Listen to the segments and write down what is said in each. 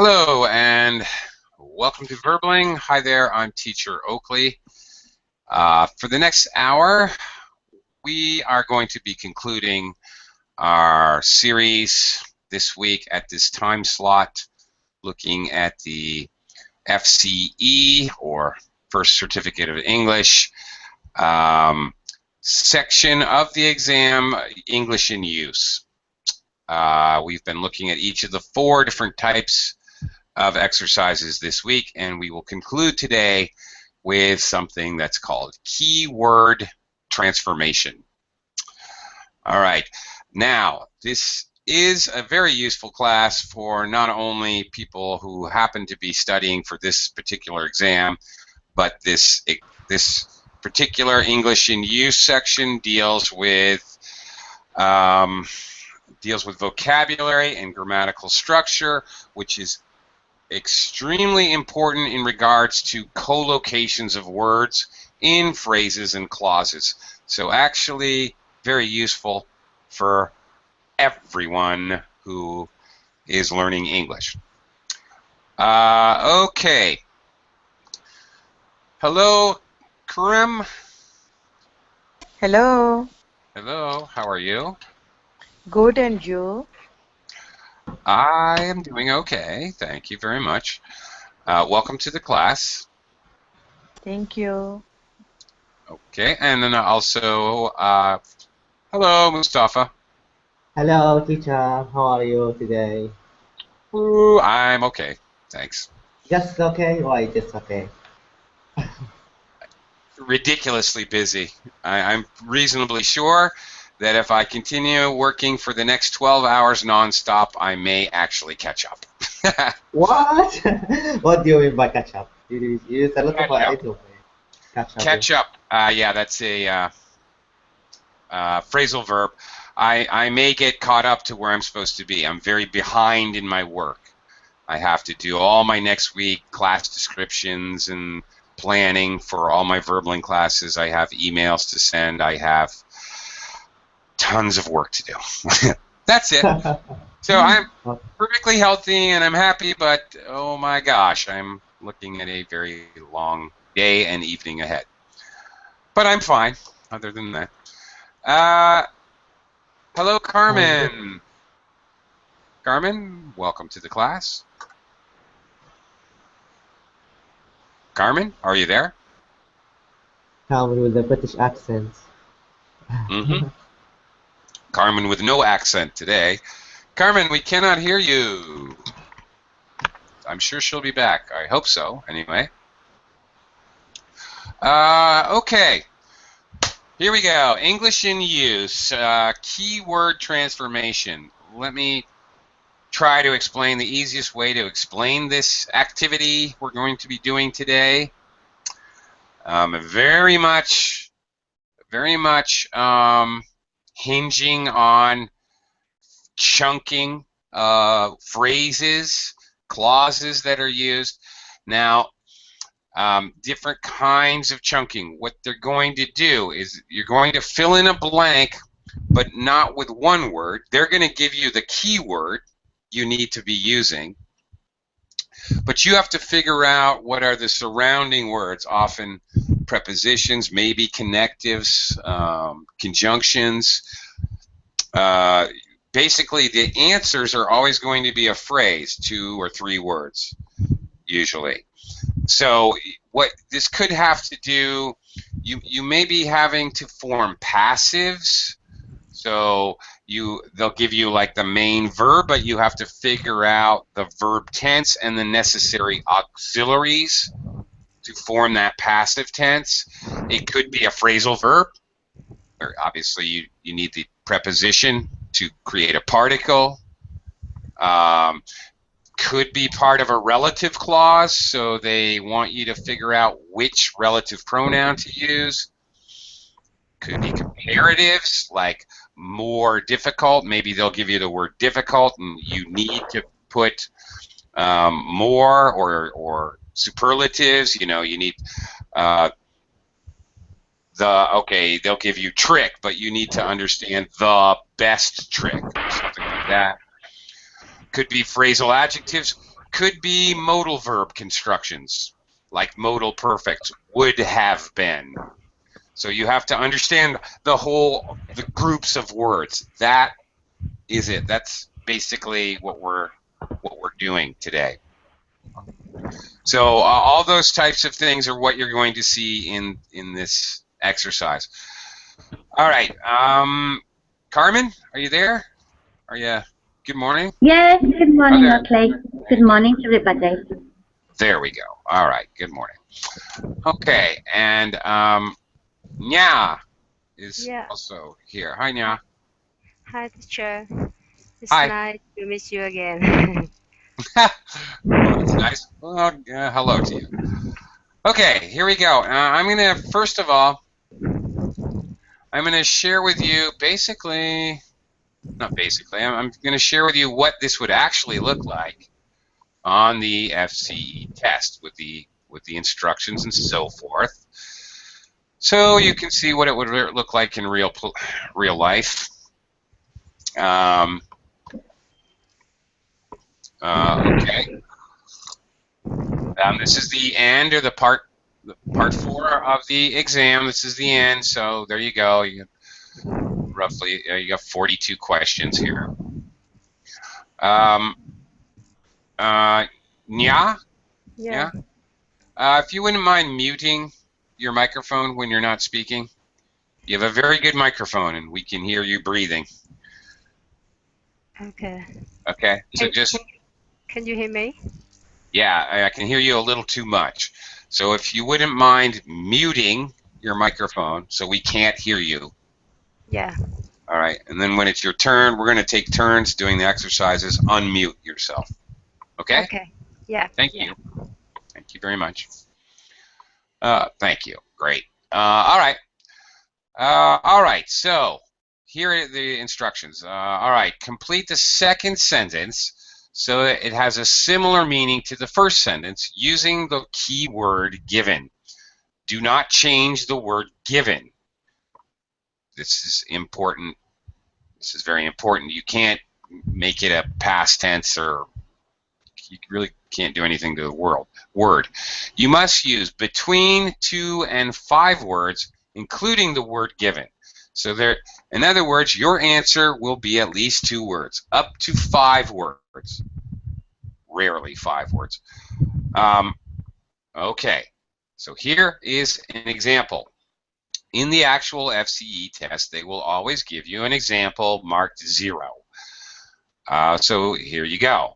Hello and welcome to Verbling. Hi there, I'm Teacher Oakley. For the next hour, we are going to be concluding our series this week at this time slot, looking at the FCE, or First Certificate of English, section of the exam, English in Use. We've been looking at each of the 4 different types of exercises this week, and we will conclude today with something that's called keyword transformation. All right, now this is a very useful class for not only people who happen to be studying for this particular exam, but this particular English in Use section deals with vocabulary and grammatical structure, which is extremely important in regards to collocations of words in phrases and clauses. So actually very useful for everyone who is learning English. Okay. Hello, Karim. Hello. Hello, how are you? Good, and you? I am doing okay, thank you very much. Welcome to the class. Thank you. Okay, and then also, hello, Mustafa. Hello, teacher. How are you today? Ooh, I'm okay, thanks. Just okay? Why just okay? Ridiculously busy. I'm reasonably sure that if I continue working for the next 12 hours nonstop, I may actually catch up. What? What do you mean by catch up? You use a lot of Catch up. idiom. Catch up. Catch up. Yeah, that's a phrasal verb. I may get caught up to where I'm supposed to be. I'm very behind in my work. I have to do all my next week class descriptions and planning for all my Verbling classes. I have emails to send. I have tons of work to do. That's it. So I'm perfectly healthy and I'm happy, but oh my gosh, I'm looking at a very long day and evening ahead. But I'm fine, other than that. Hello, Carmen. Carmen, welcome to the class. Carmen, are you there? Carmen with a British accent. Mm-hmm. Carmen with no accent today. Carmen, we cannot hear you. I'm sure she'll be back. I hope so, anyway. Okay. Here we go. English in Use. Keyword transformation. Let me try to explain the easiest way to explain this activity we're going to be doing today. Very much hinging on chunking phrases, clauses that are used. Now, different kinds of chunking. What they're going to do is you're going to fill in a blank, but not with one word. They're going to give you the keyword you need to be using, but you have to figure out what are the surrounding words, often prepositions, maybe connectives, conjunctions. Basically, the answers are always going to be a phrase, 2 or 3 words, usually. So what this could have to do, you may be having to form passives. So they'll give you like the main verb, but you have to figure out the verb tense and the necessary auxiliaries to form that passive tense. It could be a phrasal verb, or obviously you need the preposition to create a particle. Could be part of a relative clause, so they want you to figure out which relative pronoun to use. Could be comparatives, like more difficult. Maybe they'll give you the word difficult, and you need to put more or superlatives. You know, you need they'll give you trick, but you need to understand the best trick, or something like that. Could be phrasal adjectives. could be modal verb constructions, like modal perfect, would have been. So you have to understand the groups of words. That is it. That's basically what we're doing today. So all those types of things are what you're going to see in this exercise. All right, Carmen, are you there? Are you? Good morning. Yes, good morning, there. Clay. Good morning, everybody. There we go. All right, good morning. Okay, and Nya is also here. Hi, Nya. Hi, teacher. It's Hi. nice to meet you again. Well, that's nice. Well, hello to you. Okay, here we go. I'm going to, first of all, I'm going to share with you I'm going to share with you what this would actually look like on the FCE test with the instructions and so forth. So you can see what it would look like in real life. Okay. This is the end, or the part 4 of the exam. This is the end. So there you go. You roughly you got 42 questions here. Nya? Yeah. If you wouldn't mind muting your microphone when you're not speaking. You have a very good microphone, and we can hear you breathing. Okay. Okay. So Can you hear me? Yeah, I can hear you a little too much. So if you wouldn't mind muting your microphone so we can't hear you. Yeah. All right. And then when it's your turn, we're going to take turns doing the exercises. Unmute yourself. Okay? Okay. Yeah. Thank you. Thank you very much. Thank you. Great. All right. All right. So here are the instructions. All right. Complete the second sentence so that it has a similar meaning to the first sentence using the keyword given. Do not change the word given. This is important. This is very important. You can't make it a past tense, or you really can't do anything to the word. You must use between 2 and 5 words, including the word given. So there, in other words, your answer will be at least 2 words, up to 5 words. Rarely 5 words. Okay, so here is an example. In the actual FCE test, they will always give you an example marked 0. So here you go.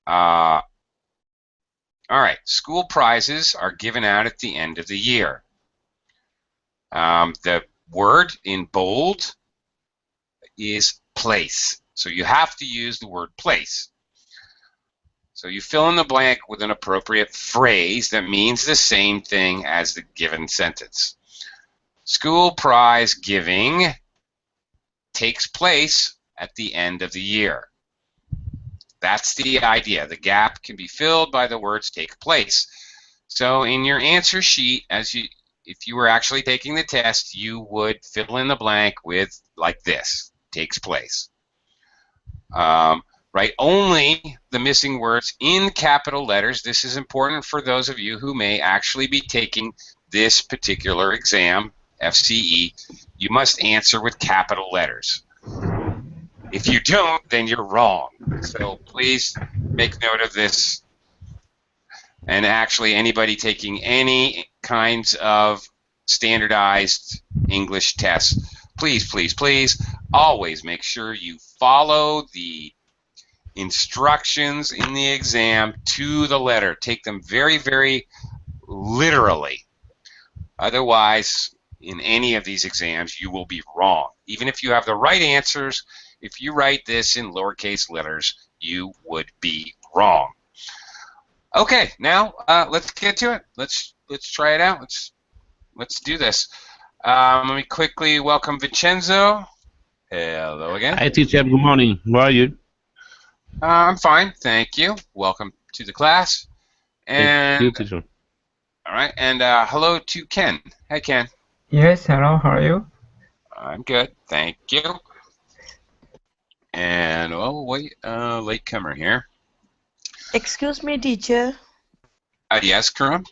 All right, school prizes are given out at the end of the year. The word in bold is place. So you have to use the word place. So you fill in the blank with an appropriate phrase that means the same thing as the given sentence. School prize giving takes place at the end of the year. That's the idea. The gap can be filled by the words take place. So in your answer sheet, if you were actually taking the test, you would fill in the blank with like this, takes place. Right, only the missing words in capital letters. This is important for those of you who may actually be taking this particular exam, FCE. You must answer with capital letters. If you don't, then you're wrong. So please make note of this. And actually, anybody taking any kinds of standardized English tests, please, please, please, always make sure you follow the instructions in the exam to the letter. Take them very, very literally. Otherwise, in any of these exams, you will be wrong. Even if you have the right answers, if you write this in lowercase letters, you would be wrong. Okay, now let's get to it. Let's try it out. Let's do this. Let me quickly welcome Vincenzo. Hello again. Hi, teacher. Good morning. How are you? I'm fine, thank you. Welcome to the class. And thank you, teacher. All right, and hello to Ken. Hi, Ken. Yes, hello, how are you? I'm good, thank you. And oh wait, latecomer here. Excuse me, teacher. Yes, Karam?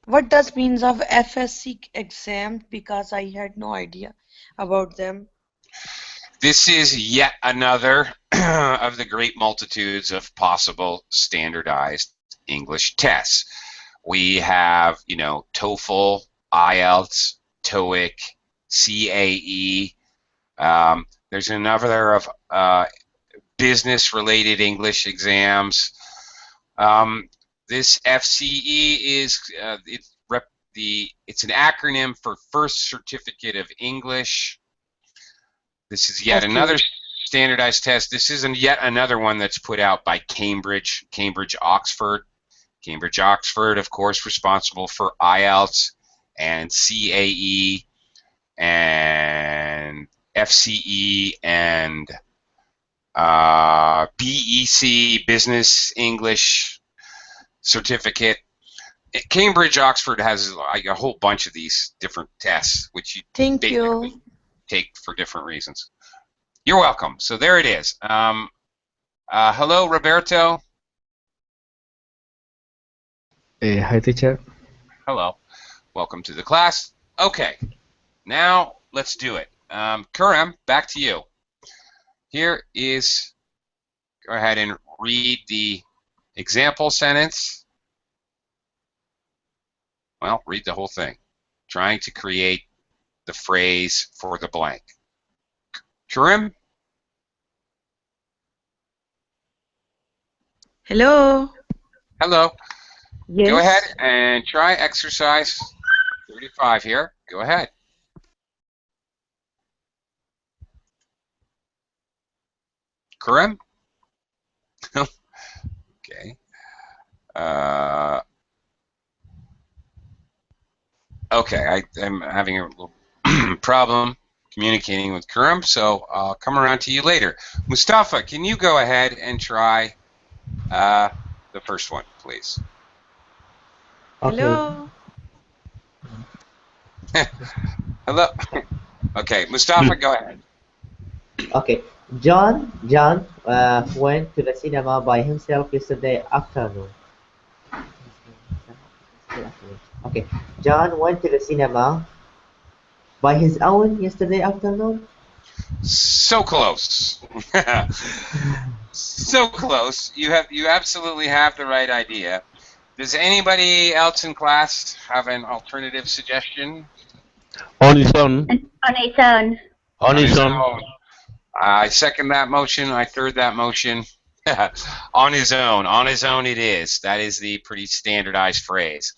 What does means of FSC exam? Because I had no idea about them. This is yet another of the great multitudes of possible standardized English tests. We have, TOEFL, IELTS, TOEIC, CAE. There's another of business-related English exams. This FCE is it's an acronym for First Certificate of English. This is yet another standardized test. This isn't yet another one that's put out by Cambridge, Oxford. Cambridge, Oxford, of course, responsible for IELTS and CAE and FCE and BEC, Business English Certificate. Cambridge, Oxford has like a whole bunch of these different tests, which you Thank basically you. take for different reasons. You're welcome. So there it is. Hello, Roberto. Hi, teacher. Hello. Welcome to the class. Okay. Now let's do it. Karam, back to you. Here is, go ahead and read the example sentence. Well, read the whole thing. Trying to create the phrase for the blank. Karim? Hello. Hello. Yes. Go ahead and try exercise 35 here. Go ahead. Karim? Okay. Okay, I'm having a little problem communicating with Karim, so I'll come around to you later. Mustafa, can you go ahead and try the first one, please? Okay. Hello. Hello. Okay, Mustafa, go ahead. Okay. John went to the cinema by himself yesterday afternoon. Okay. John went to the cinema by his own yesterday afternoon. So close. So close. You absolutely have the right idea. Does anybody else in class have an alternative suggestion? On his own. And on its own. On his own. I second that motion. I third that motion. On his own. On his own it is. That is the pretty standardized phrase.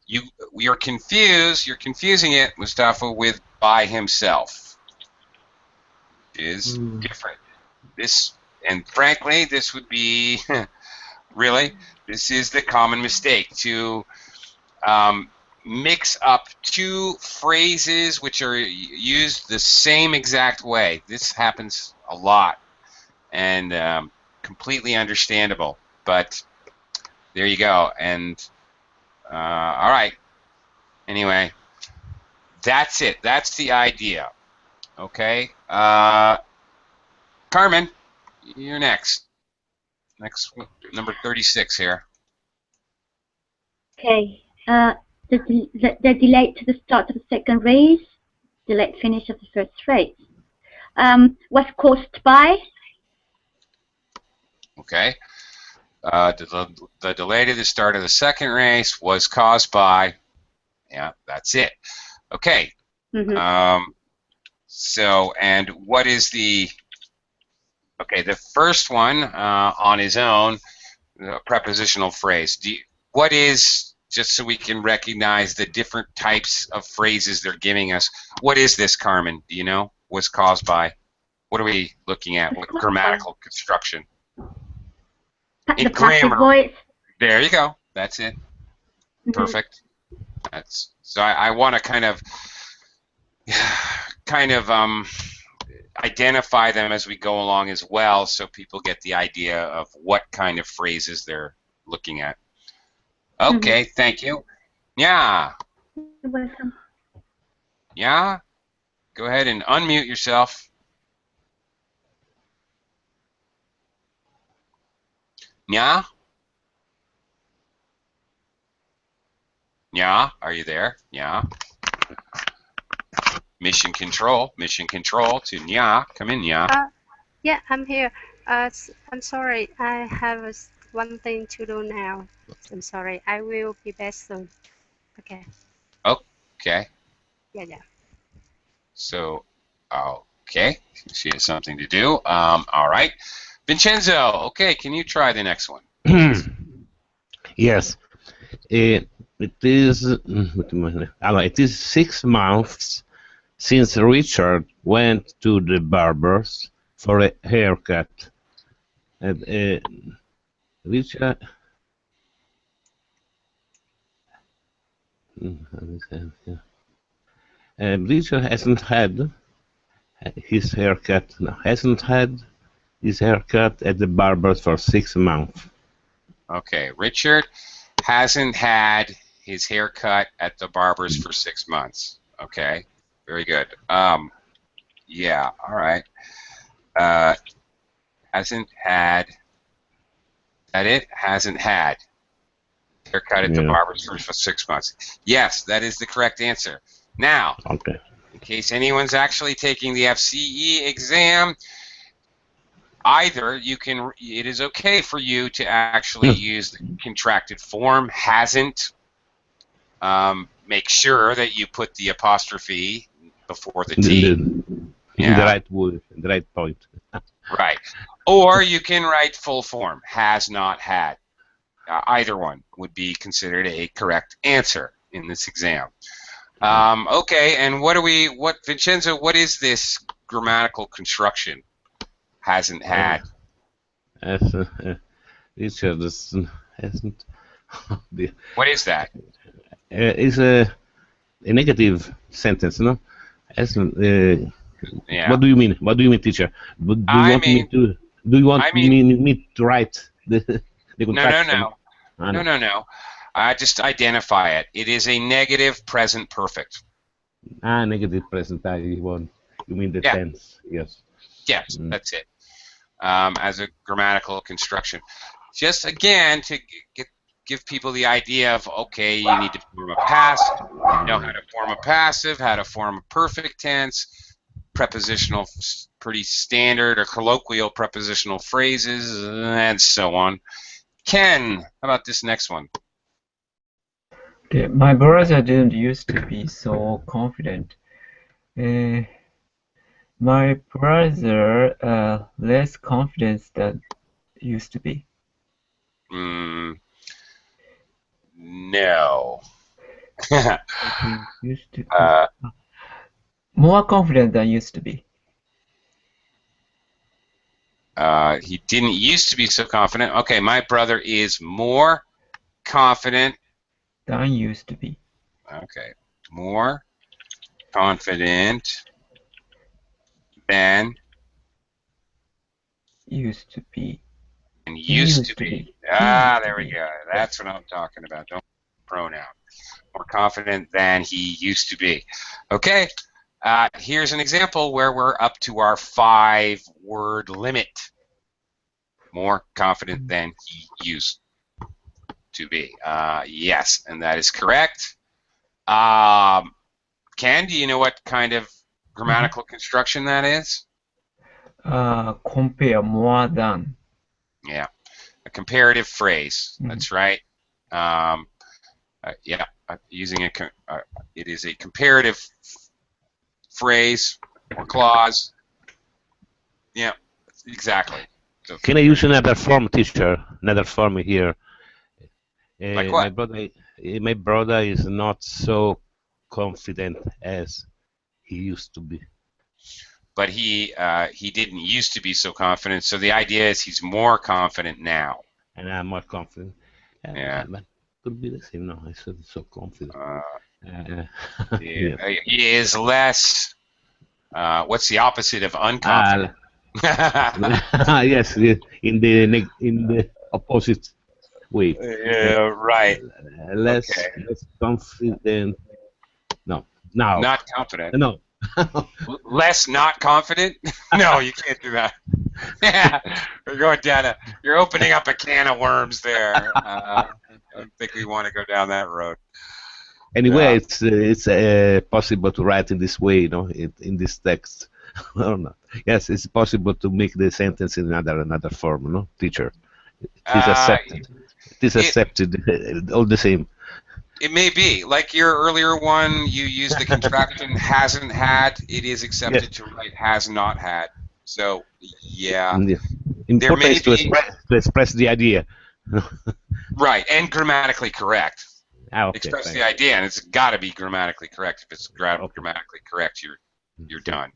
You're confused. You're confusing it, Mustafa, with by himself. Is different. And frankly, this would be really. This is the common mistake to mix up two phrases which are used the same exact way. This happens a lot, and completely understandable. But there you go. And all right. Anyway, that's it. That's the idea. Okay. Carmen, you're next. Next, number 36 here. Okay. The delay to the start of the second race, delayed finish of the first race, was caused by. Okay. The delay to the start of the second race was caused by. Yeah, that's it. Okay. Mm-hmm. So, and what is the? Okay, the first one on his own, prepositional phrase. What is, just so we can recognize the different types of phrases they're giving us, what is this, Carmen? Do you know? Was caused by? What are we looking at? What grammatical construction? The passive voice. There you go. That's it. Mm-hmm. Perfect. That's so. I want to kind of identify them as we go along as well, so people get the idea of what kind of phrases they're looking at. Okay, thank you. Yeah. You're welcome. Yeah. Go ahead and unmute yourself. Yeah? Yeah, are you there? Yeah. Mission control to Nya. Come in, Nya. Yeah, I'm here. I'm sorry. I have one thing to do now. I'm sorry. I will be back soon. Okay. Okay. Yeah. So, okay. She has something to do. All right. Vincenzo, okay, can you try the next one? Yes. It is 6 months since Richard went to the barber's for a haircut. And Richard. Richard hasn't had his haircut. No, hasn't had his haircut at the barber's for 6 months. Okay, Richard hasn't had his hair cut at the barber's for 6 months. Okay, very good. Yeah, all right. Hasn't had. That it? Hasn't had haircut at the barber's for 6 months. Yes, that is the correct answer. Now, okay. In case anyone's actually taking the FCE exam, either it is okay for you to actually use the contracted form, hasn't. Make sure that you put the apostrophe before the T. In the right word, the right point. Right. Or you can write full form, has not had. Either one would be considered a correct answer in this exam. Okay, and Vincenzo, what is this grammatical construction? Hasn't had. Richard hasn't. What is that? It's a negative sentence, no? Hasn't. Yeah. What do you mean? What do you mean, teacher? Do you want me to write the contraction? No. Just identify it. It is a negative present perfect. Negative present. You mean the tense? Yes. Yes, that's it. As a grammatical construction, just again to give people the idea of, okay, you need to form a passive, know how to form a passive, how to form a perfect tense, prepositional, pretty standard or colloquial prepositional phrases, and so on. Ken, how about this next one? Okay, my brother didn't used to be so confident. My brother less confidence than used to be. No. Used to be. More confident than used to be. He didn't used to be so confident. Okay, my brother is more confident than used to be. Okay, more confident than used to be. And used to be. There we go. That's what I'm talking about. Don't pronoun. More confident than he used to be. Okay. Here's an example where we're up to our 5-word limit. More confident than he used to be. Yes, and that is correct. Ken, do you know what kind of grammatical construction that is? Compare more than. Yeah, a comparative phrase. That's right. Using it is a comparative phrase or clause. Yeah, exactly. So, can I use another form, teacher? Another form here. Like what? My brother is not so confident as he used to be. But he didn't used to be so confident. So the idea is he's more confident now. And I'm more confident. Yeah. But could be the same. No, I said so confident. He is less. What's the opposite of unconfident? Yes, in the opposite way. Yeah, right. Less confident. No. Not confident. No. Less not confident? No, you can't do that. Yeah, we're going down you're opening up a can of worms there. I don't think we want to go down that road. Anyway, it's possible to write in this way, in this text, or not? Yes, it's possible to make the sentence in another form, teacher. It is accepted. It is accepted all the same. It may be. Like your earlier one, you used the contraction hasn't had. It is accepted to write has not had. So, yeah. Important is to express the idea. Right, and grammatically correct. Okay, express the idea, and it's got to be grammatically correct. If it's grammatically correct, you're done.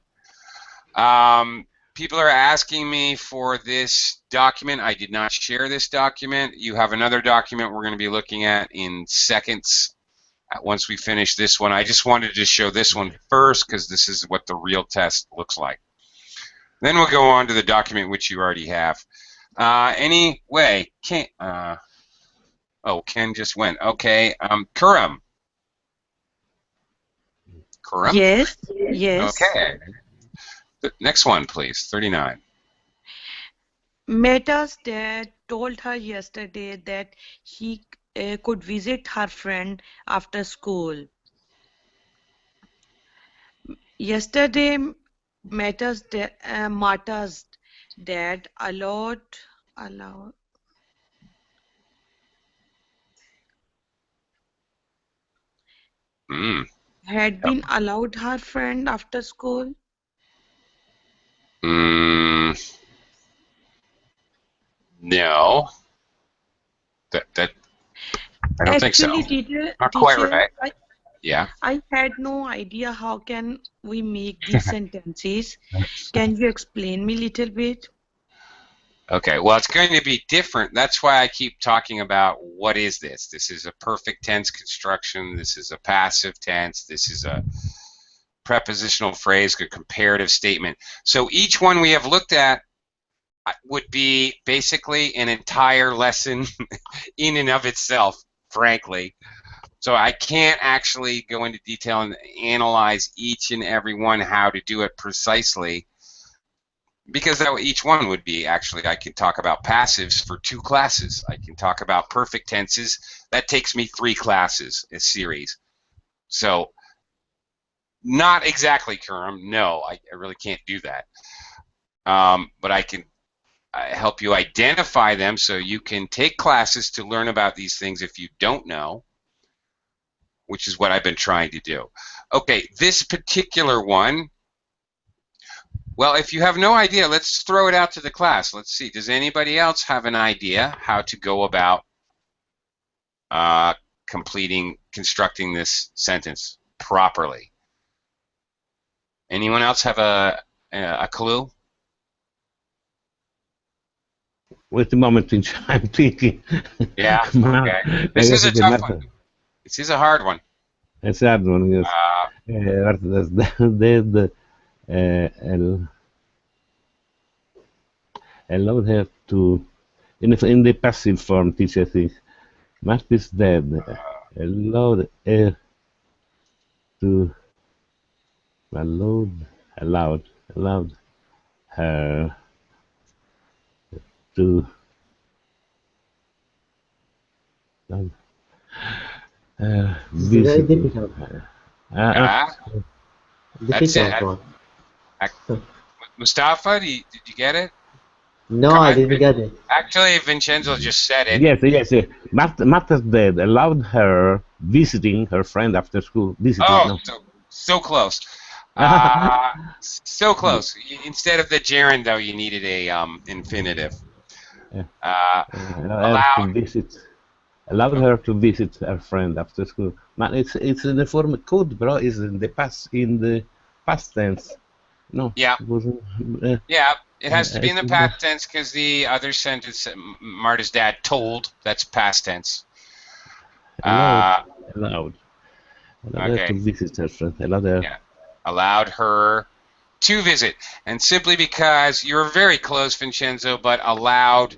People are asking me for this document. I did not share this document. You have another document we're going to be looking at in seconds once we finish this one. I just wanted to show this one first because this is what the real test looks like. Then we'll go on to the document which you already have. Anyway, Ken just went. Okay, Kuram. Kuram? Yes, yes. Okay. The next one, please, 39. Meta's dad told her yesterday that he could visit her friend after school. Yesterday, Marta's dad allowed had been allowed her friend after school. No. That I don't think so. Not quite right. I had no idea how can we make these sentences. Can you explain me a little bit? Okay, well, it's going to be different. That's why I keep talking about what is this. This is a perfect tense construction. This is a passive tense. This is a prepositional phrase, a comparative statement. So each one we have looked at would be basically an entire lesson in and of itself, frankly. So I can't actually go into detail and analyze each and every one, how to do it precisely, because each one would be actually, I can talk about passives for 2 classes. I can talk about perfect tenses. That takes me 3 classes, a series. So not exactly, Kuram. No, I really can't do that. But I can help you identify them so you can take classes to learn about these things if you don't know, which is what I've been trying to do. Okay, this particular one, well, if you have no idea, let's throw it out to the class. Let's see, does anybody else have an idea how to go about constructing this sentence properly? Anyone else have a clue? Wait a moment, I'm thinking. Yeah, okay. This is a tough one. This is a hard one. It's a hard one, yes. Allowed her to, in the passive form, teacher thinks, Mark is dead. Allowed her to, allowed her to Very difficult. That's it. Mustafa, did you get it? No, I didn't get it. Actually, Vincenzo just said it. Yes. Martha's dad allowed her visiting her friend after school. So close. So close. Instead of the gerund, though, you needed a infinitive. Allowed her to visit her friend after school. But it's in the form could, bro. Is in the past tense. No. Yeah. It has to be in the past tense because the other sentence, Marta's dad told, that's past tense. Allowed her to visit her friend. Allowed her to visit, and simply because you're very close, Vincenzo, but allowed.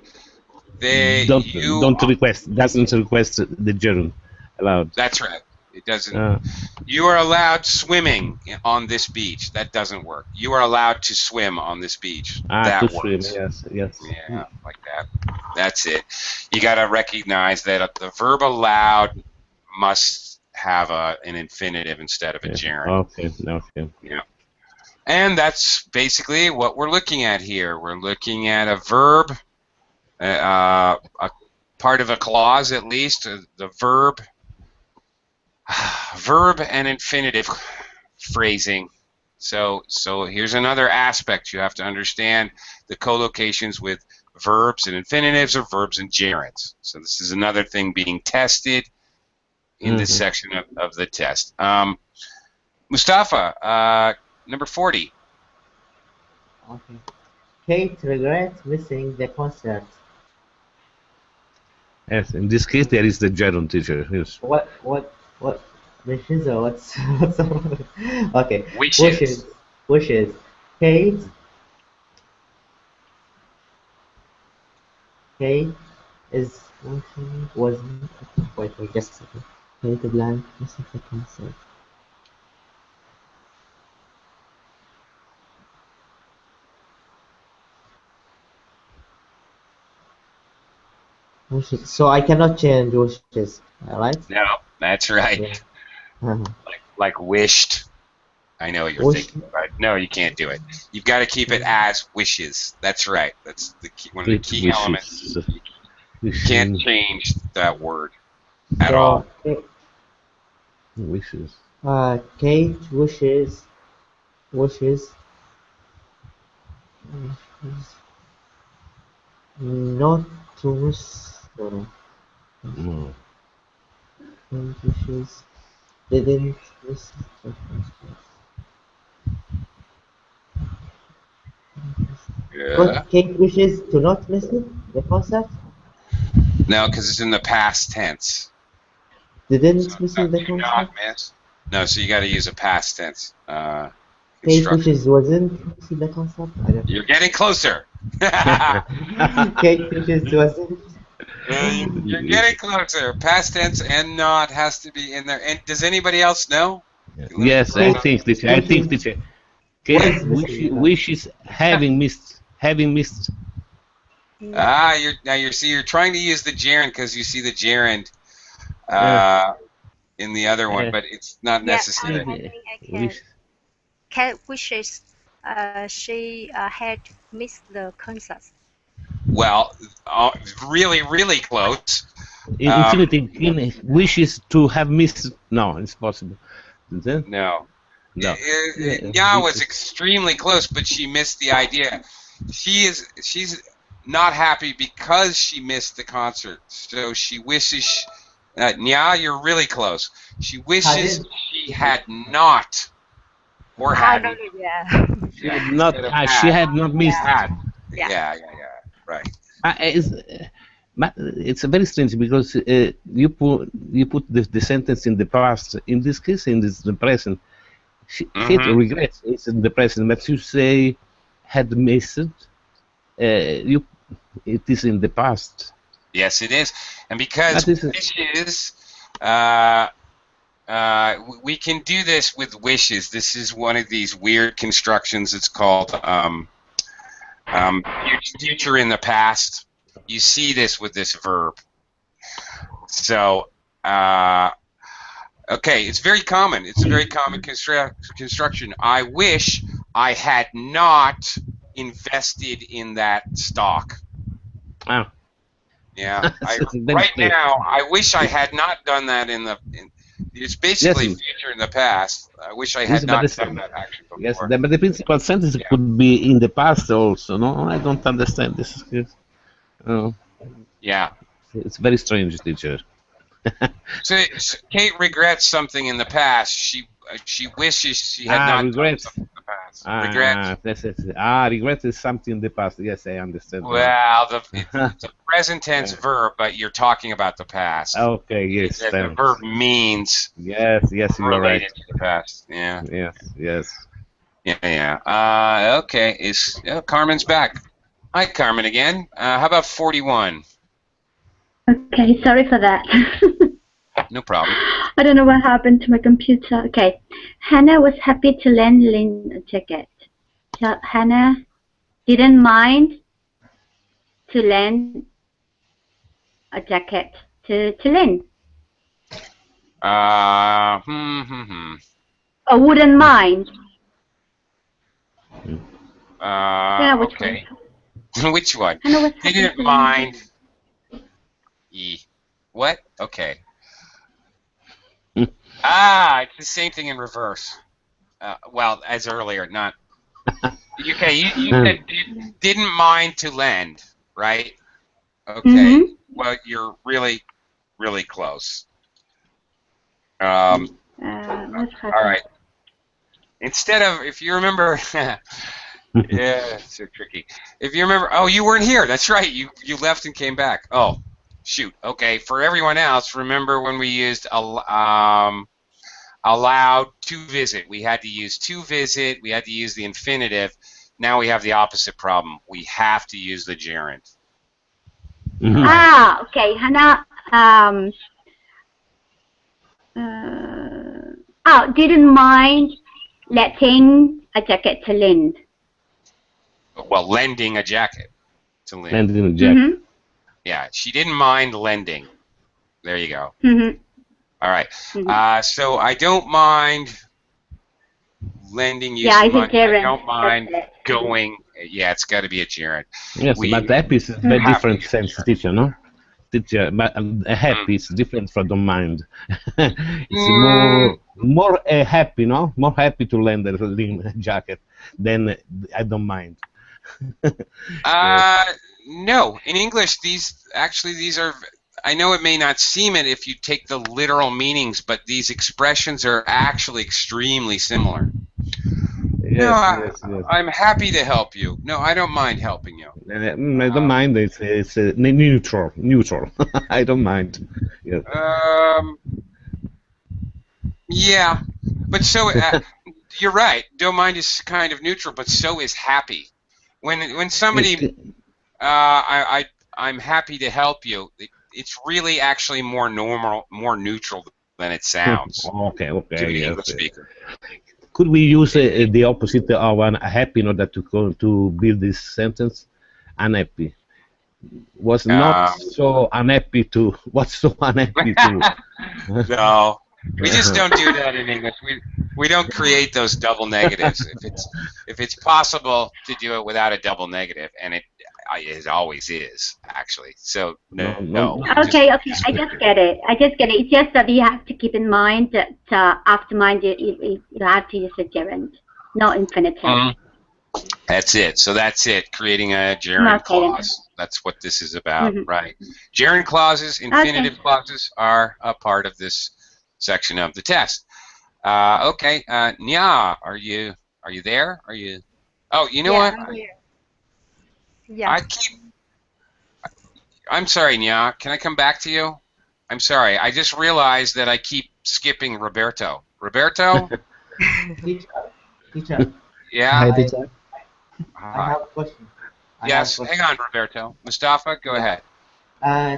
Doesn't request the gerund. Allowed. That's right. It doesn't. Uh, You are allowed swimming on this beach. That doesn't work. You are allowed to swim on this beach. to That swim. works. Yes, yes. Yeah, like that. That's it. You got to recognize that the verb allowed must have an infinitive instead of a gerund. Okay, okay. Yeah. And that's basically what we're looking at here. We're looking at a verb, a part of a clause at least, the verb and infinitive phrasing. So here's another aspect you have to understand: the collocations with verbs and infinitives or verbs and gerunds. So this is another thing being tested in this section of the test. Mustafa, number 40. Okay. Kate regrets missing the concert. Yes, in this case, there is the gerund, teacher. Yes. What? Wishes or what's okay. Wishes. Wishes. Kate is was wait just a second. Kate blank missing the concert. Wishes. So I cannot change wishes, right? No, that's right. Yeah. Uh-huh. Like wished. I know what you're Wished. thinking, but no, you can't do it. You've got to keep it as wishes. That's right. That's the key, one of the key Wishes. elements. You can't change that word at So all. Wishes. Kate wishes not to miss. No. Kate wishes didn't miss the concert. Yeah. But Kate wishes to not miss it, the concert. No, because it's in the past tense. Didn't So miss the do concert. not miss. No, so you got to use a past tense. Kate Construction. wishes wasn't missing the concert. I don't know. You're getting closer. Kate wishes wasn't. You're getting closer. Past tense and not has to be in there. And does anybody else know? Yes, I think, teacher. I think, teacher. Kate wishes having missed. You're trying to use the gerund because you see the gerund in the other one, but it's not necessary. I think I can. Kate wishes she had missed the concert. Well, really, really close. Infinitive wishes to have missed. No, it's possible. No. No. Nya was extremely close, but she missed the idea. She's not happy because she missed the concert. So she wishes. Nya, you're really close. She wishes she had not, or had. She had not. She had not missed. Yeah. Right. It's very strange because you put the sentence in the past. In this case, in the present. Kate regrets it's in the present, but you say had missed. It is in the past. Yes, it is, and because wishes, we can do this with wishes. This is one of these weird constructions. It's called future in the past. You see this with this verb. So, okay, it's very common. It's a very common construction. I wish I had not invested in that stock. Oh. Yeah. Right now, I wish I had not done that it's basically future in the past. I wish I had not done that action before. Yes, but the principal sentence could be in the past also. No, I don't understand this. Yeah. It's very strange, teacher. So Kate regrets something in the past. She wishes she had not done something in the past. Regret is something in the past. Yes, I understand. Well, it's a present tense verb, but you're talking about the past. Okay, yes. The verb means yes, you're right. To the past. Yeah. Yes. Yeah. Okay. Carmen's back. Hi, Carmen again. How about 41? Okay, sorry for that. No problem. I don't know what happened to my computer. Okay. Hannah was happy to lend Lynn a jacket. So Hannah didn't mind to lend a jacket to Lynn. Or wouldn't mind. Yeah, which Okay. one? Which one? Hannah was happy Didn't to mind. What? Okay. It's the same thing in reverse. Well, as earlier, not. Okay, you said didn't mind to lend, right? Okay. Well, you're really, really close. What's All happened? right. Instead of, if you remember, yeah, it's so tricky. If you remember, oh, you weren't here. That's right. You left and came back. Oh, shoot. Okay. For everyone else, remember when we used allowed to visit? We had to use to visit. We had to use the infinitive. Now we have the opposite problem. We have to use the gerund. Okay, Hannah. Didn't mind letting a jacket to Lynn. Well, lending a jacket to Lynn. Lending a jacket. Yeah, she didn't mind lending. There you go. All right. So I don't mind lending you some money. I don't mind going. Yeah, it's got to be a gerund. Yes, but happy is a very different sense, teacher, no? Teacher, but happy is different from don't mind. It's more happy, no? More happy to lend a linen jacket than I don't mind. No, in English, these are. I know it may not seem it if you take the literal meanings, but these expressions are actually extremely similar. Yes, I'm happy to help you. No, I don't mind helping you. I don't mind. It's neutral. I don't mind. Yes. Yeah, but so you're right. Don't mind is kind of neutral, but so is happy. When somebody I'm happy to help you. It's really actually more neutral than it sounds. Okay. To an English speaker. Could we use the opposite of happy in order to build this sentence? Unhappy. Was not so unhappy to. What's so unhappy to? No, we just don't do that in English. We don't create those double negatives. If it's possible to do it without a double negative, and it always is actually. So no. Okay. I just get it. It's just that you have to keep in mind that after mind you have to use a gerund, not infinitive. That's it. So that's it. Creating a gerund clause. That's what this is about, right? Gerund clauses, infinitive clauses are a part of this section of the test. Okay. Nya, are you there? Are you? Oh, you know what? I'm here. Yeah. I'm sorry, Nya. Can I come back to you? I'm sorry. I just realized that I keep skipping Roberto. Roberto? Teacher. Yeah. Hi, teacher. I have a question. Yes. Hang on, Roberto. Mustafa, go ahead.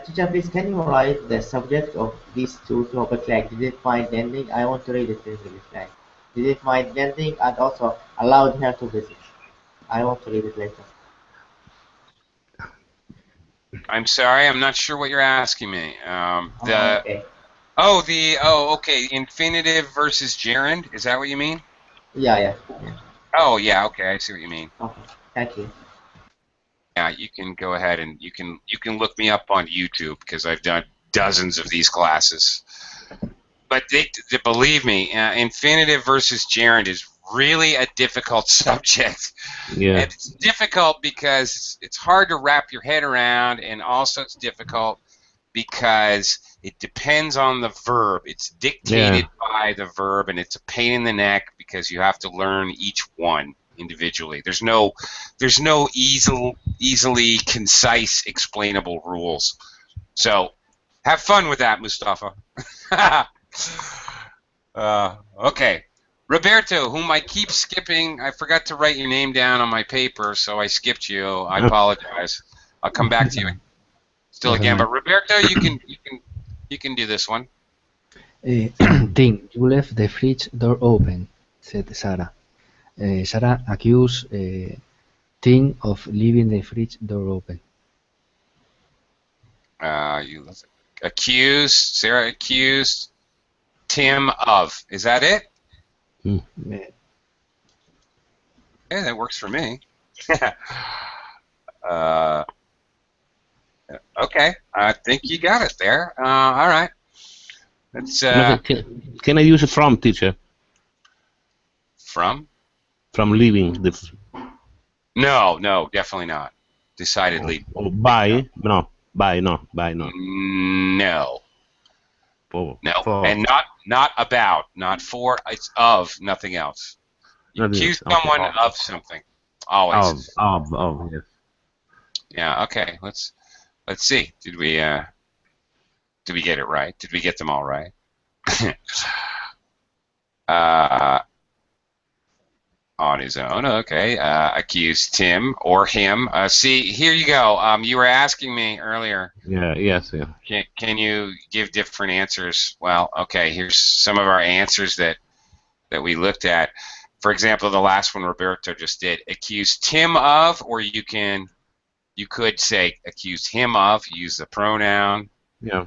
Teacher, please can you write the subject of these two topics like didn't mind lending? I want to read it in English like didn't mind lending and also allowed her to visit. I want to read it later. I'm sorry, I'm not sure what you're asking me. Okay. Okay, infinitive versus gerund. Is that what you mean? Yeah. Oh, yeah. Okay, I see what you mean. Okay. Thank you. Yeah, you can go ahead and you can look me up on YouTube because I've done dozens of these classes. But believe me, infinitive versus gerund is really a difficult subject. Yeah. And it's difficult because it's hard to wrap your head around, and also it's difficult because it depends on the verb. It's dictated by the verb, and it's a pain in the neck because you have to learn each one individually. There's no easily concise, explainable rules. So have fun with that, Mustafa. Okay. Roberto, whom I keep skipping, I forgot to write your name down on my paper, so I skipped you. I apologize. I'll come back to you still again. But Roberto, you can do this one. Tim, you left the fridge door open, said Sarah. Sarah accused Tim of leaving the fridge door open. You accused, Sarah accused Tim of. Is that it? Hmm. Yeah, that works for me. Okay, I think you got it there. All right. Let's Can I use from, teacher? from? From leaving the. No, definitely not. Decidedly. Or by? No. By no. No. Oh, No. for. And not about, not for. It's of, nothing else. You Nothing accuse else. someone Okay. of something. Always. Of, yes. Yeah. Okay. Let's see. Did we get it right? Did we get them all right? On his own. Okay. Accuse Tim or him. See, here you go. You were asking me earlier. Yeah. Yes. Yeah. Can you give different answers? Well, okay. Here's some of our answers that we looked at. For example, the last one Roberto just did. Accuse Tim of, or you could say accuse him of. Use the pronoun. Yeah.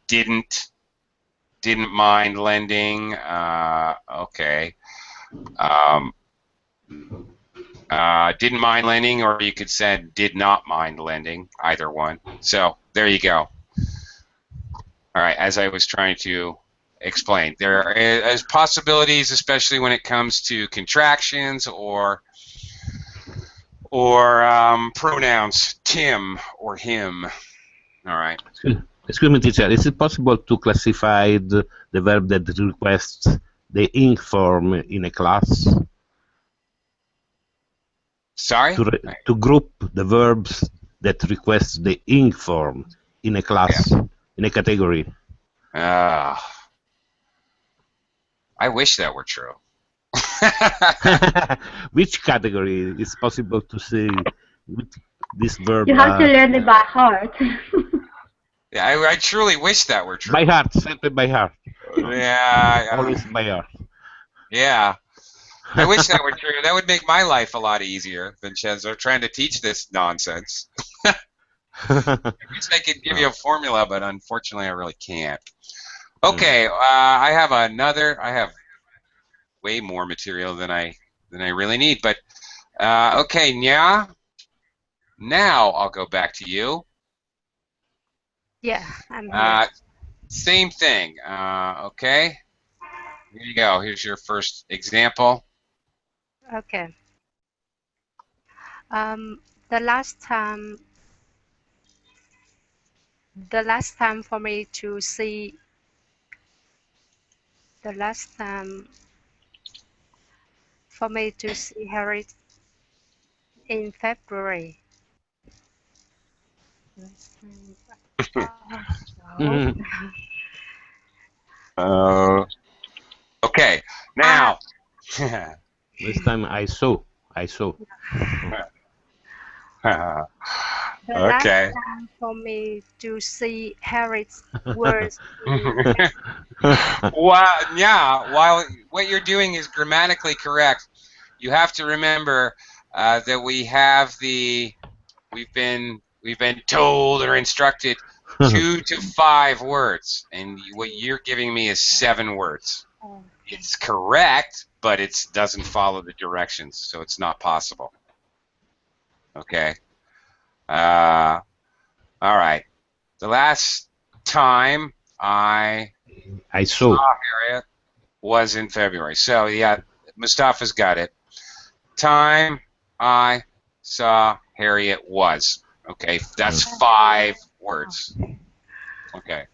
Didn't mind lending. Okay. Didn't mind lending, or you could say did not mind lending. Either one. So there you go. All right. As I was trying to explain, there is possibilities, especially when it comes to contractions or pronouns, Tim or him. All right. Excuse me, teacher. Is it possible to classify the verb that requests the ing form in a class? Sorry? To group the verbs that request the ing form in a class, in a category. I wish that were true. Which category is possible to say with this verb? You have to learn it by heart. Yeah, I truly wish that were true. By heart, simply by heart. Yeah. Always by heart. Yeah. I wish that were true. That would make my life a lot easier, Vincenzo, trying to teach this nonsense. I wish I could give you a formula, but unfortunately I really can't. Okay, I have way more material than I really need, but okay, Nya. Now I'll go back to you. Yeah, I'm here. Same thing. Okay. Here you go. Here's your first example. Okay. The last time for me to see Harry in February. Okay. Now. This time I saw. The Okay. last time for me to see Harry's words. Well, yeah. While what you're doing is grammatically correct, you have to remember that we've been told or instructed 2 to 5 words, and what you're giving me is 7 words. It's correct, but it doesn't follow the directions, so it's not possible. Okay. All right. The last time I saw Harriet was in February. So yeah, Mustafa's got it. Time I saw Harriet was. Okay, that's 5 words. Okay.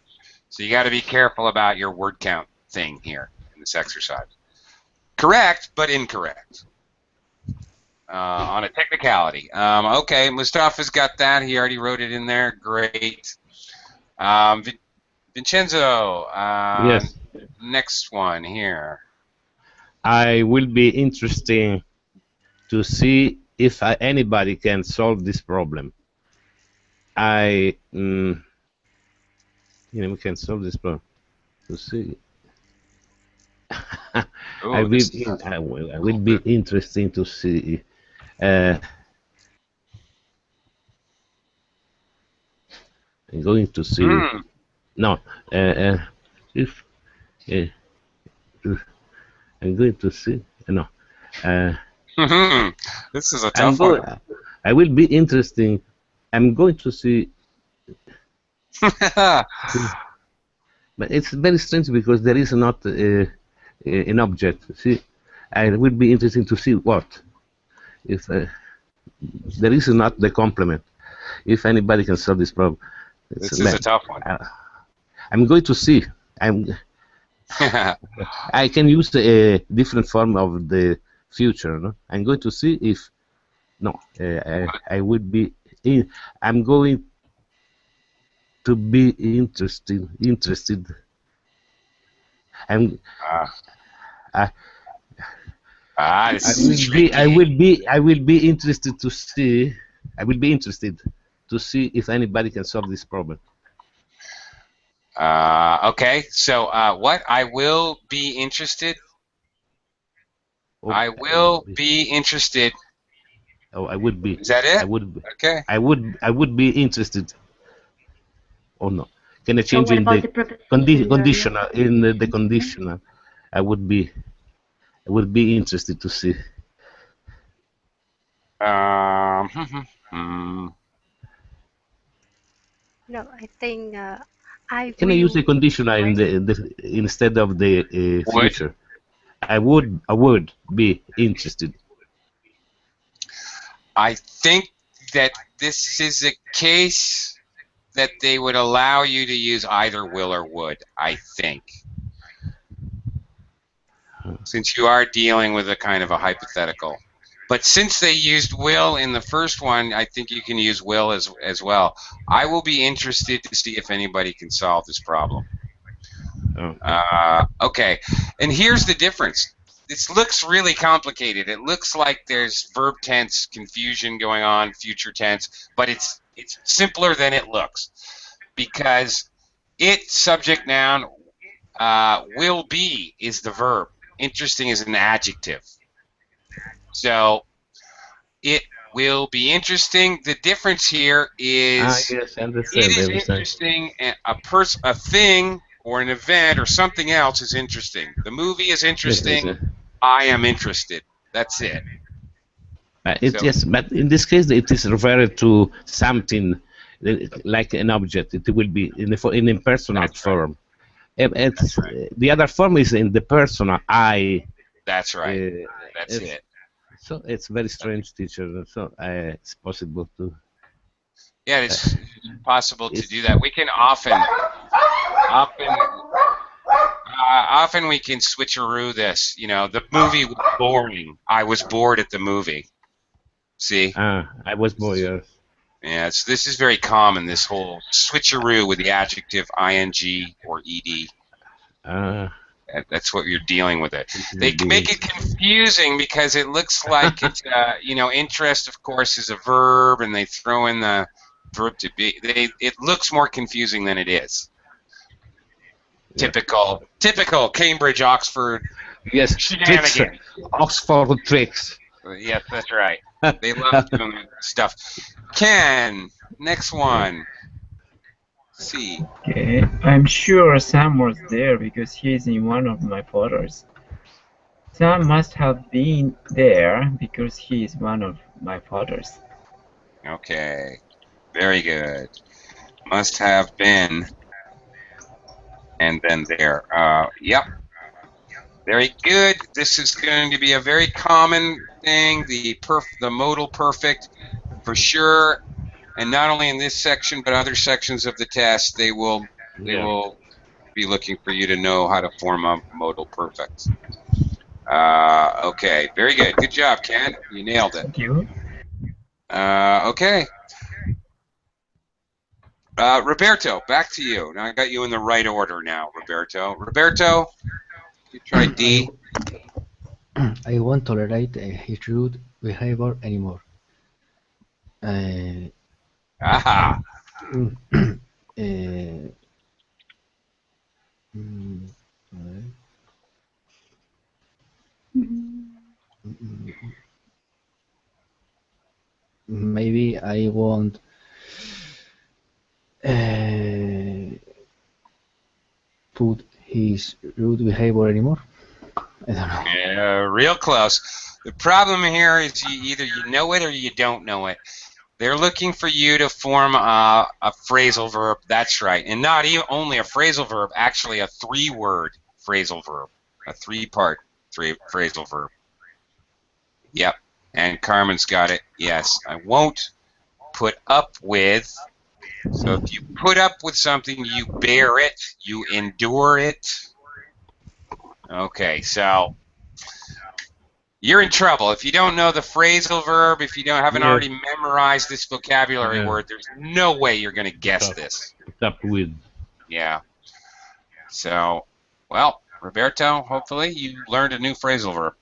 So you got to be careful about your word count thing here in this exercise. Correct, but incorrect. On a technicality. Okay, Mustafa's got that. He already wrote it in there. Great. Vincenzo, yes. Next one here. I will be interested to see if anybody can solve this problem. We can solve this problem. To see. Ooh, I this will, is I a will little be bit. interesting to see. Uh, I'm going to see. Hmm. No, if uh, I'm going to see. No, uh, This is a I'm tough one. going. I will be interesting. I'm going to see. But it's very strange because there is not an object. See, I will be interesting to see what if there is not the complement. If anybody can solve this problem, it's This is a tough one. uh, I'm going to see. I'm. I can use a different form of the future. No? I'm going to see if no. I would be. I'm going to be interested. Interested. I'm. I, This is tricky. I will be interested to see. I will be interested to see if anybody can solve this problem. Okay, so what? I will be interested. Oh, I will be interested. oh, I would be. Is that it? I would. Okay. I would be interested. Or no? Can I So change what in about the the preposition, Romeo? conditional? In the conditional, I would be. I would be interested to see. Um, hmm. No, I think I Can I use a will. conditional in Wait. the instead of the Would. future? I would be interested. I think that this is a case that they would allow you to use either will or would, I think. Since you are dealing with a kind of a hypothetical. But since they used will in the first one, I think you can use will as well. I will be interested to see if anybody can solve this problem. Okay, and here's the difference. This looks really complicated. It looks like there's verb tense confusion going on, future tense, but it's simpler than it looks because it subject noun will be is the verb. Interesting is an adjective. So it will be interesting. The difference here is Yes, I it understand. I is understand. interesting. A thing or an event or something else is interesting. The movie is interesting. I am interested. That's it. So Yes, but in this case, it is referred to something like an object. It will be in impersonal that's right. form. It's, the other form is in the personal I. That's right. That's It's, it. so it's very strange, teacher. So it's possible to. Yeah, it's possible to do that. We can often we can switcheroo this. You know, the movie was boring. I was bored at the movie. See? I was bored. Yeah, this is very common. This whole switcheroo with the adjective ing or ed. That's what you're dealing with it. They make it confusing because it looks like it's interest of course is a verb and they throw in the verb to be. It looks more confusing than it is. Yeah. Typical Cambridge Oxford shenanigans. Tricks, Oxford tricks. Yes, that's right. They love doing that stuff. Ken, next one. C. Okay, I'm sure Sam was there because he's in one of my photos. Sam must have been there because he is one of my photos. Okay, very good. Must have been, and then there. Yep. Very good. This is going to be a very common thing. The modal perfect, for sure. And not only in this section, but other sections of the test, they will be looking for you to know how to form a modal perfect. Okay, very good. Good job, Ken. You nailed it. Thank you. Okay. Roberto, back to you. Now I got you in the right order now, Roberto. Roberto, you try D. I won't tolerate his rude behavior anymore. Aha. Mm, a ver. Maybe I won't put his rude behavior anymore. I don't know. Yeah, real close. The problem here is either you know it or you don't know it. They're looking for you to form a phrasal verb. That's right, and not even only a phrasal verb, actually a 3-word phrasal verb, a 3-part phrasal verb. Yep, and Carmen's got it. Yes, I won't put up with. So if you put up with something, you bear it, you endure it. Okay, so you're in trouble. If you don't know the phrasal verb, if you haven't Yeah. already memorized this vocabulary Yeah. word, there's no way you're going to guess Stop. this. Stop with. Yeah. So, well, Roberto, hopefully you learned a new phrasal verb.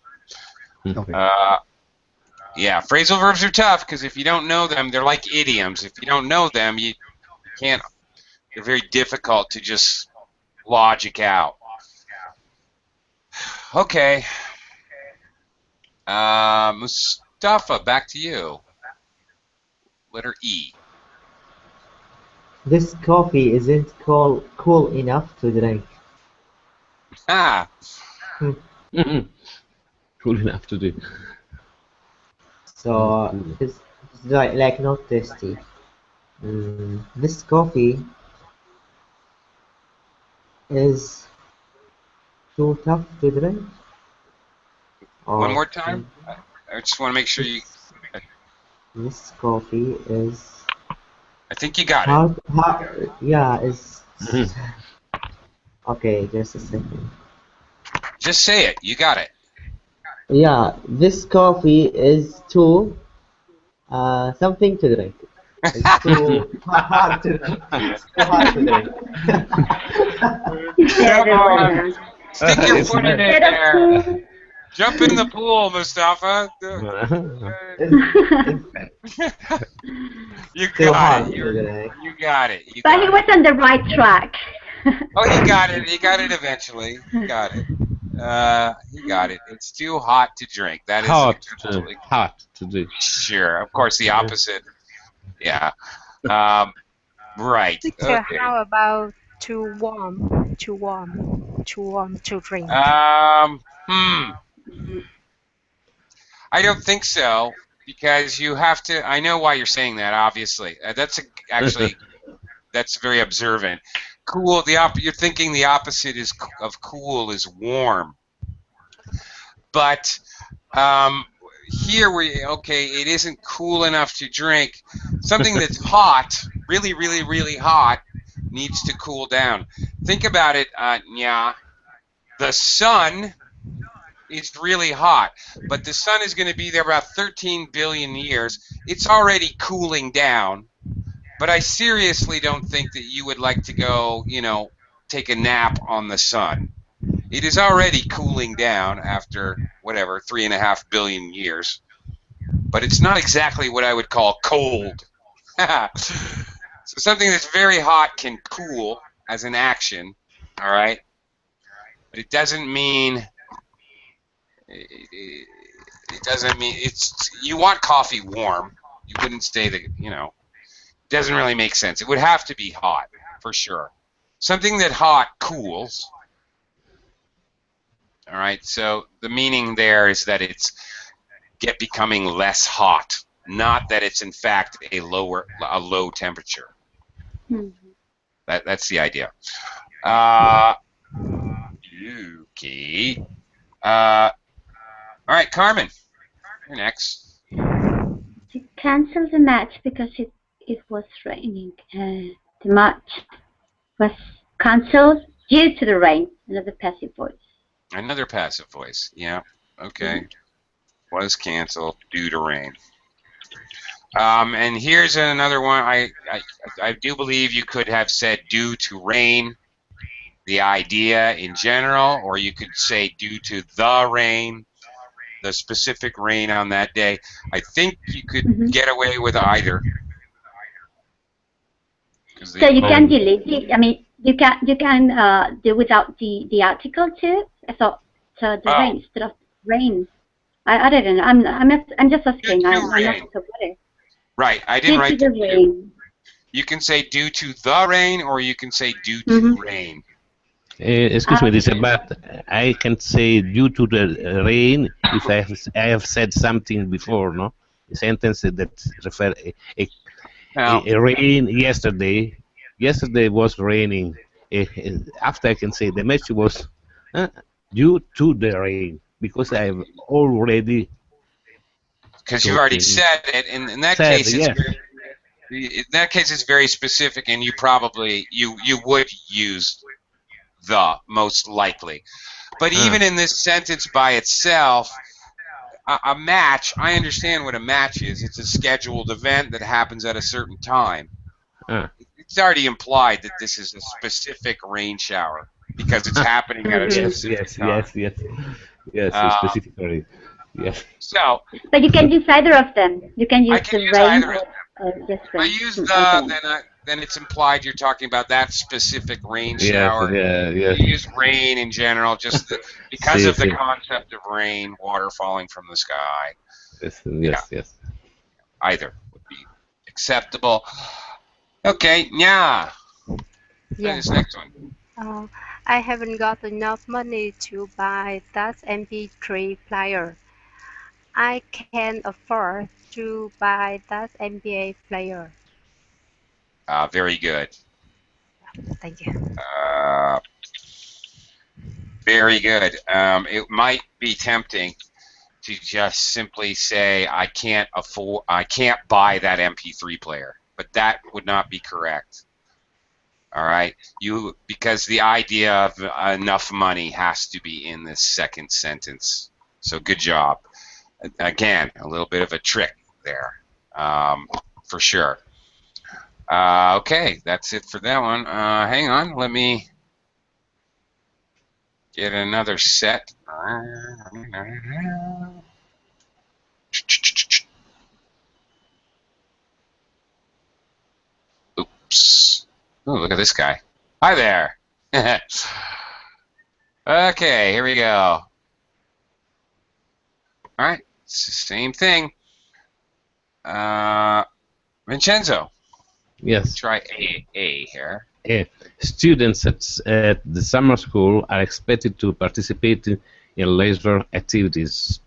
Okay. Yeah, phrasal verbs are tough because if you don't know them, they're like idioms. If you don't know them, you can't. They're very difficult to just logic out. Okay. Mustafa, back to you. Letter E. This coffee isn't cool enough to drink. Ah, Cool enough to do. So Cool. it's like not tasty. This coffee is too tough to drink. one Or more time. I just want to make sure you. this coffee is I think you got it. hard. Yeah, it's okay. Just a second. Just say it. You got it. Yeah, this coffee is too something to drink. It's too hard to drink. It's too hard to drink. Yeah, Come on. Stick your It's foot in nice. it there. Jump in the pool, Mustafa. You Too got hard it. to drink. You got it. You But he got was it. on the right track. Oh, he got it. He got it eventually. He got it. He got it. It's too hot to drink. That is Hot. absolutely Hot to do. sure. Of course, the opposite. Yeah. Right. Teacher, Okay. how about too warm? Too warm. Too warm to drink. I don't think so because you have to. I know why you're saying that. Obviously, actually that's very observant. Cool. You're thinking the opposite of cool is warm, but here it isn't cool enough to drink. Something that's hot, really, really, really hot, needs to cool down. Think about it, Nya. The sun is really hot, but the sun is going to be there about 13 billion years. It's already cooling down, but I seriously don't think that you would like to go, take a nap on the sun. It is already cooling down after, whatever, 3.5 billion years. But it's not exactly what I would call cold. So something that's very hot can cool as an action, all right? But it doesn't mean you want coffee warm. You wouldn't say that, it doesn't really make sense. It would have to be hot, for sure. Something that hot cools. All right, so the meaning there is that it's becoming less hot, not that it's in fact a low temperature. That's the idea. Okay. All right, Carmen, you're next. She canceled the match because it was raining. The match was cancelled due to the rain. Another passive voice. Another passive voice. Yeah. Okay. Was canceled due to rain. And here's another one. I do believe you could have said due to rain, the idea in general, or you could say due to the rain, the specific rain on that day. I think you could get away with either. So you can delete it. I mean, You can do without the article too. I thought the rain instead of rain. I don't know. I'm just asking. I'm not rain. sure what it is. Right. I didn't write Due to the rain. You can say due to the rain, or you can say due to rain. Excuse me, this but I can say due to the rain if I have said something before, no? A sentence that refer a rain yesterday. Yesterday was raining. After I can say the message was due to the rain because I have already. Because you already said it, and in that case, it's very specific, and you probably you would use the most likely. But even in this sentence by itself, a match, I understand what a match is. It's a scheduled event that happens at a certain time. It's already implied that this is a specific rain shower because it's happening at a specific time. Yes, specifically. Yes. So. But you can use either of them. You can use the rain or just rain. I use the, then it's implied you're talking about that specific rain shower. You use rain in general, just because of the concept of rain, water falling from the sky. Yes. Either would be acceptable. Okay, yeah. This next one. I haven't got enough money to buy that MP3 player. I can afford to buy that NBA player. Very good. Thank you. Very good. It might be tempting to just simply say I can't buy that MP3 player, but that would not be correct. All right, because the idea of enough money has to be in this second sentence. So good job. Again, a little bit of a trick there, for sure. Okay, that's it for that one. Hang on, let me get another set. Oops. Oh, look at this guy. Hi there. Okay, here we go. All right, it's the same thing. Vincenzo. Yes. Try A here. Students at the summer school are expected to participate in leisure activities.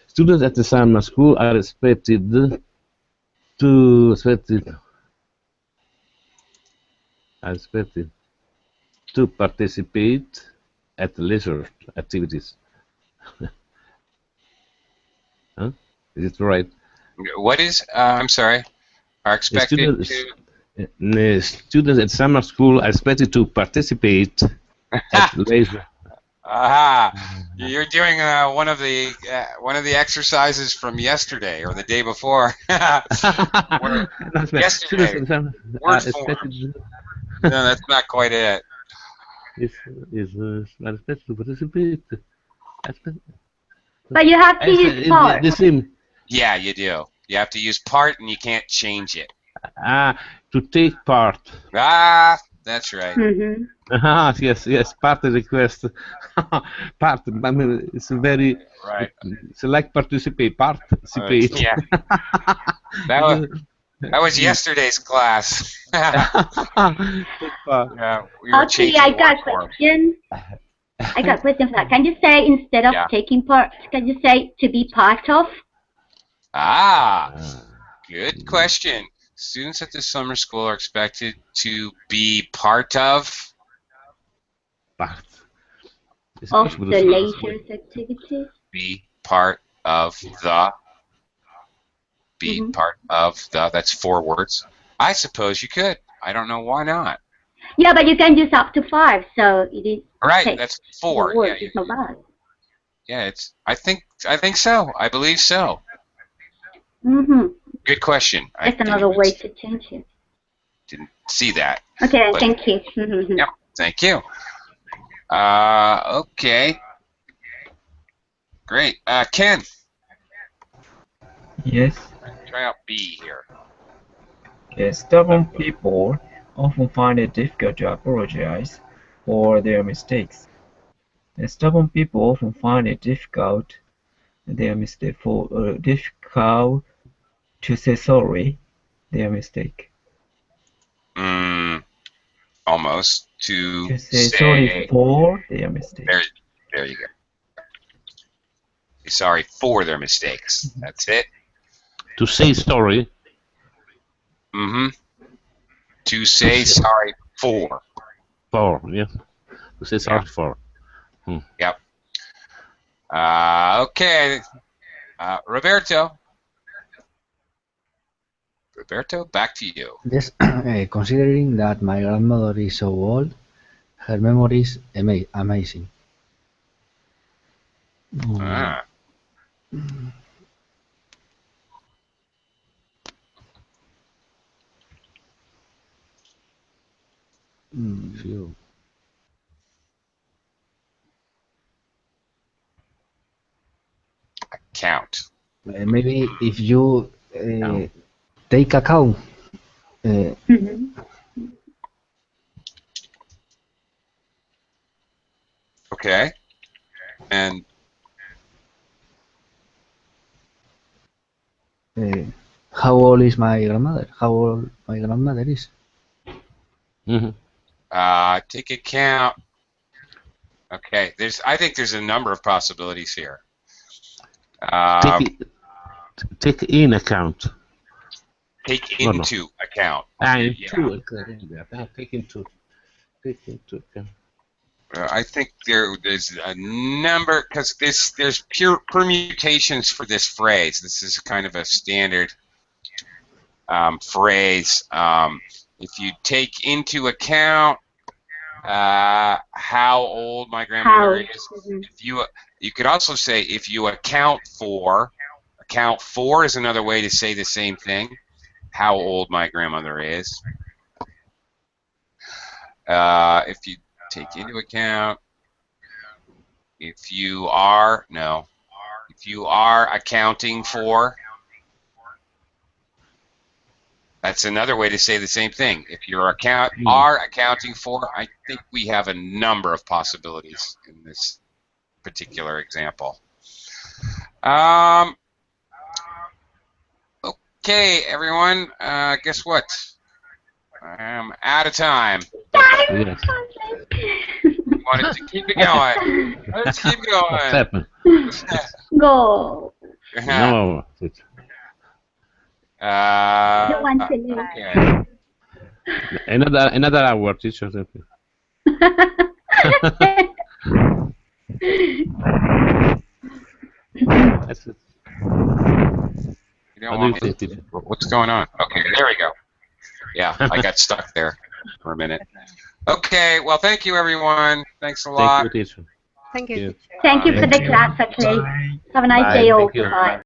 Students at the summer school are expected to participate at leisure activities. Huh? Is it right? What is? I'm sorry. Are expected students at summer school are expected to participate at leisure. Aha! You're doing one of the exercises from yesterday or the day before. Yesterday. Word forms. No, that's not quite it. Is expected to participate. But you have to use part. The same. Yeah, you do. You have to use part, and you can't change it. To take part. That's right. Yes. Part request. Part. I mean, it's very. Right. It's like participate. Participate. Yeah. That was yesterday's class. Yeah, we were changing I got a question. I got a question for that. Can you say instead of taking part, can you say to be part of? Good question. Students at the summer school are expected to be part of. Of the leisure activities. Be part of the. Be part of the. That's 4 words. I suppose you could. I don't know why not. Yeah, but you can use up to 5, so it is. Right, that's 4. Words, it's not bad. Yeah, it's. I think so. I believe so. Good question. That's another way to change it. Didn't see that. Okay, thank you. Yep, thank you. Okay. Great. Ken. Yes. Try out B here. Stubborn people often find it difficult to apologize for their mistakes. Stubborn people often find it difficult difficult to say sorry their mistake. Almost. To say sorry for their mistake. There you go. Sorry for their mistakes. That's it. To say sorry. To say sorry for. For, yeah. To say sorry for. Yep. Okay. Roberto, back to you. Yes, considering that my grandmother is so old, her memory is amazing. Count. Maybe if you take account. Okay. And how old is my grandmother? How old my grandmother is? Take account. Okay. I think there's a number of possibilities here. Take in account. Take into account. Take into account. I think there's a number, because there's pure permutations for this phrase. This is kind of a standard phrase. If you take into account how old my grandmother is, if you could also say if you account for is another way to say the same thing. How old my grandmother is. If you take into account, if you are accounting for, that's another way to say the same thing. If you are accounting for, I think we have a number of possibilities in this particular example. Okay, everyone, guess what? I'm out of time. Yes. Wanted to keep it going. Let's keep going. What's happened? Go. No. Okay. Another hour, teacher. That's it. What's going on? Okay, there we go. Yeah, I got stuck there for a minute. Okay, well, thank you, everyone. Thanks a lot. Thank you, teacher. Thank you. Thank you for the class, okay. Have a nice day all. Bye.